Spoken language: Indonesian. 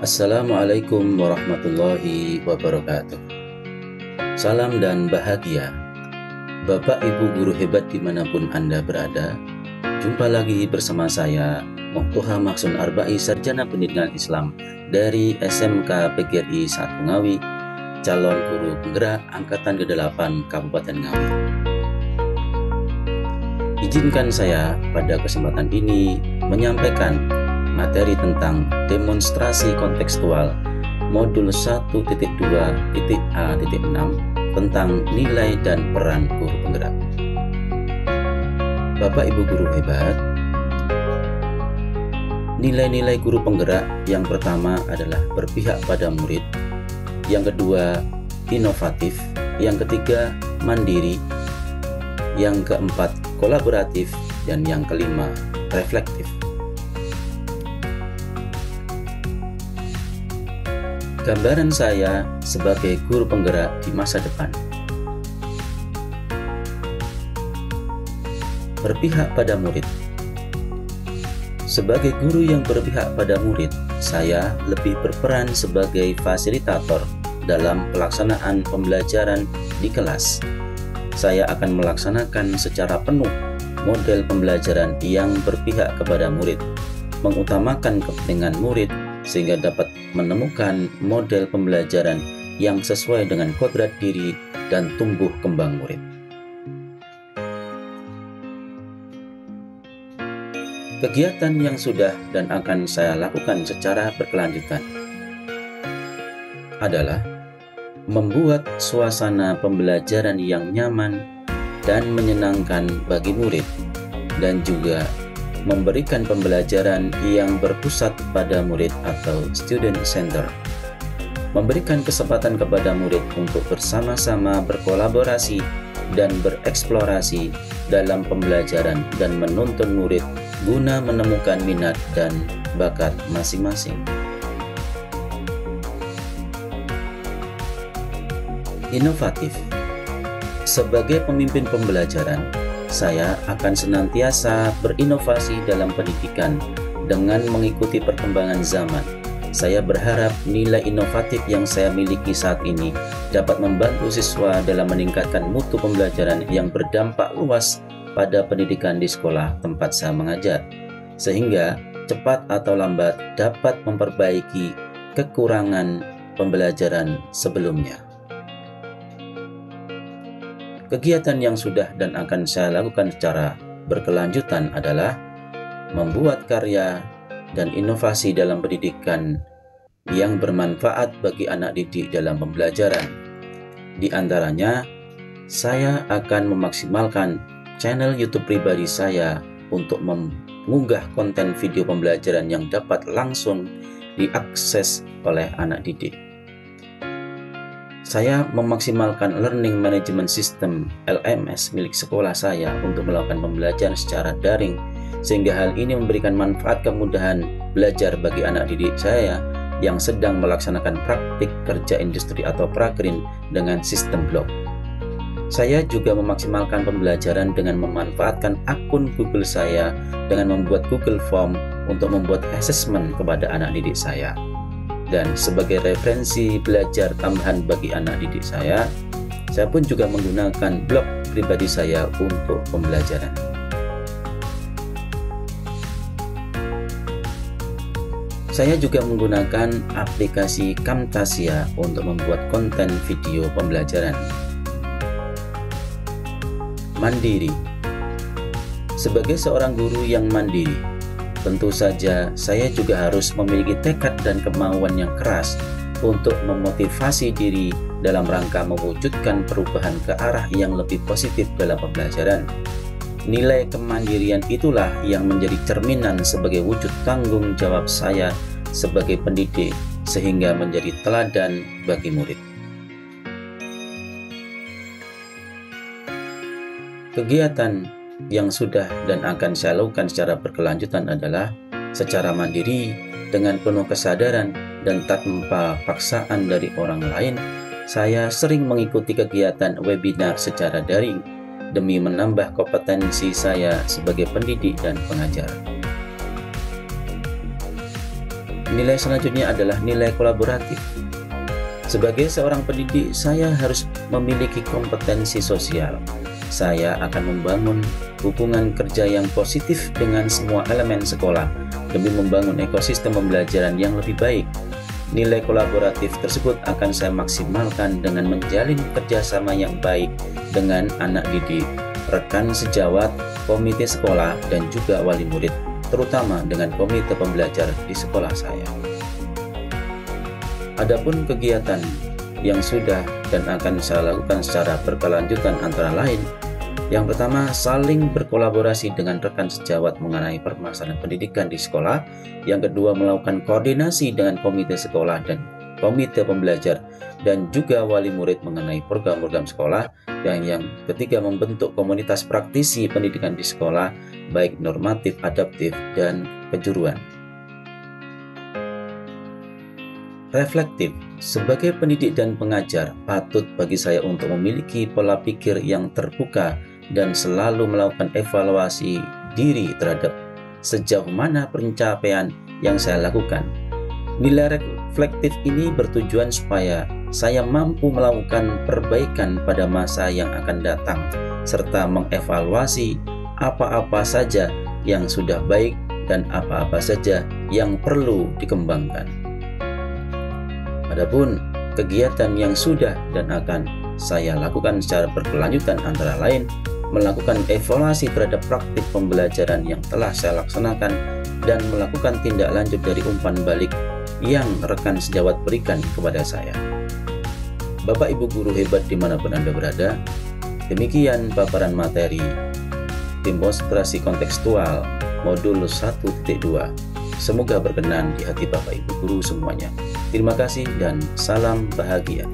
Assalamualaikum warahmatullahi wabarakatuh. Salam dan bahagia Bapak Ibu guru hebat dimanapun Anda berada. Jumpa lagi bersama saya Moktoha Mahsun Arba'i, Sarjana Pendidikan Islam dari SMK PGRI 1 Ngawi, calon guru penggerak Angkatan ke-8 Kabupaten Ngawi. Izinkan saya pada kesempatan ini menyampaikan materi tentang demonstrasi kontekstual modul 1.2.A.6 tentang nilai dan peran guru penggerak. Bapak Ibu guru hebat, nilai-nilai guru penggerak yang pertama adalah berpihak pada murid, yang kedua inovatif, yang ketiga mandiri, yang keempat kolaboratif, dan yang kelima reflektif. Gambaran saya sebagai guru penggerak di masa depan. Berpihak pada murid. Sebagai guru yang berpihak pada murid, saya lebih berperan sebagai fasilitator dalam pelaksanaan pembelajaran di kelas. Saya akan melaksanakan secara penuh model pembelajaran yang berpihak kepada murid, mengutamakan kepentingan murid sehingga dapat menemukan model pembelajaran yang sesuai dengan kodrat diri dan tumbuh kembang murid. Kegiatan yang sudah dan akan saya lakukan secara berkelanjutan adalah membuat suasana pembelajaran yang nyaman dan menyenangkan bagi murid, dan juga memberikan pembelajaran yang berpusat pada murid atau student center, memberikan kesempatan kepada murid untuk bersama-sama berkolaborasi dan bereksplorasi dalam pembelajaran dan menuntun murid guna menemukan minat dan bakat masing-masing. Inovatif. Sebagai pemimpin pembelajaran, saya akan senantiasa berinovasi dalam pendidikan dengan mengikuti perkembangan zaman. Saya berharap nilai inovatif yang saya miliki saat ini dapat membantu siswa dalam meningkatkan mutu pembelajaran yang berdampak luas pada pendidikan di sekolah tempat saya mengajar, sehingga cepat atau lambat dapat memperbaiki kekurangan pembelajaran sebelumnya. Kegiatan yang sudah dan akan saya lakukan secara berkelanjutan adalah membuat karya dan inovasi dalam pendidikan yang bermanfaat bagi anak didik dalam pembelajaran. Di antaranya, saya akan memaksimalkan channel YouTube pribadi saya untuk mengunggah konten video pembelajaran yang dapat langsung diakses oleh anak didik. Saya memaksimalkan Learning Management System LMS milik sekolah saya untuk melakukan pembelajaran secara daring, sehingga hal ini memberikan manfaat kemudahan belajar bagi anak didik saya yang sedang melaksanakan praktik kerja industri atau prakerin dengan sistem blog. Saya juga memaksimalkan pembelajaran dengan memanfaatkan akun Google saya dengan membuat Google Form untuk membuat assessment kepada anak didik saya. Dan sebagai referensi belajar tambahan bagi anak didik saya pun juga menggunakan blog pribadi saya untuk pembelajaran. Saya juga menggunakan aplikasi Camtasia untuk membuat konten video pembelajaran. Mandiri. Sebagai seorang guru yang mandiri, tentu saja saya juga harus memiliki tekad dan kemauan yang keras untuk memotivasi diri dalam rangka mewujudkan perubahan ke arah yang lebih positif dalam pembelajaran. Nilai kemandirian itulah yang menjadi cerminan sebagai wujud tanggung jawab saya sebagai pendidik, sehingga menjadi teladan bagi murid. Kegiatan yang sudah dan akan saya lakukan secara berkelanjutan adalah secara mandiri dengan penuh kesadaran dan tanpa paksaan dari orang lain. Saya sering mengikuti kegiatan webinar secara daring demi menambah kompetensi saya sebagai pendidik dan pengajar. Nilai selanjutnya adalah nilai kolaboratif. Sebagai seorang pendidik, saya harus memiliki kompetensi sosial. Saya akan membangun hubungan kerja yang positif dengan semua elemen sekolah demi membangun ekosistem pembelajaran yang lebih baik. Nilai kolaboratif tersebut akan saya maksimalkan dengan menjalin kerjasama yang baik dengan anak didik, rekan sejawat, komite sekolah, dan juga wali murid, terutama dengan komite pembelajar di sekolah saya. Adapun kegiatan yang sudah dan akan saya lakukan secara berkelanjutan antara lain, yang pertama, saling berkolaborasi dengan rekan sejawat mengenai permasalahan pendidikan di sekolah. Yang kedua, melakukan koordinasi dengan komite sekolah dan komite pembelajar dan juga wali murid mengenai program-program sekolah. Dan yang ketiga, membentuk komunitas praktisi pendidikan di sekolah, baik normatif, adaptif, dan kejuruan. Reflektif. Sebagai pendidik dan pengajar, patut bagi saya untuk memiliki pola pikir yang terbuka dan selalu melakukan evaluasi diri terhadap sejauh mana pencapaian yang saya lakukan. Nilai reflektif ini bertujuan supaya saya mampu melakukan perbaikan pada masa yang akan datang, serta mengevaluasi apa-apa saja yang sudah baik dan apa-apa saja yang perlu dikembangkan. Adapun kegiatan yang sudah dan akan saya lakukan secara berkelanjutan antara lain, melakukan evaluasi terhadap praktik pembelajaran yang telah saya laksanakan dan melakukan tindak lanjut dari umpan balik yang rekan sejawat berikan kepada saya. Bapak Ibu guru hebat dimanapun Anda berada, demikian paparan materi demonstrasi kontekstual modul 1.2. Semoga berkenan di hati Bapak Ibu guru semuanya. Terima kasih dan salam bahagia.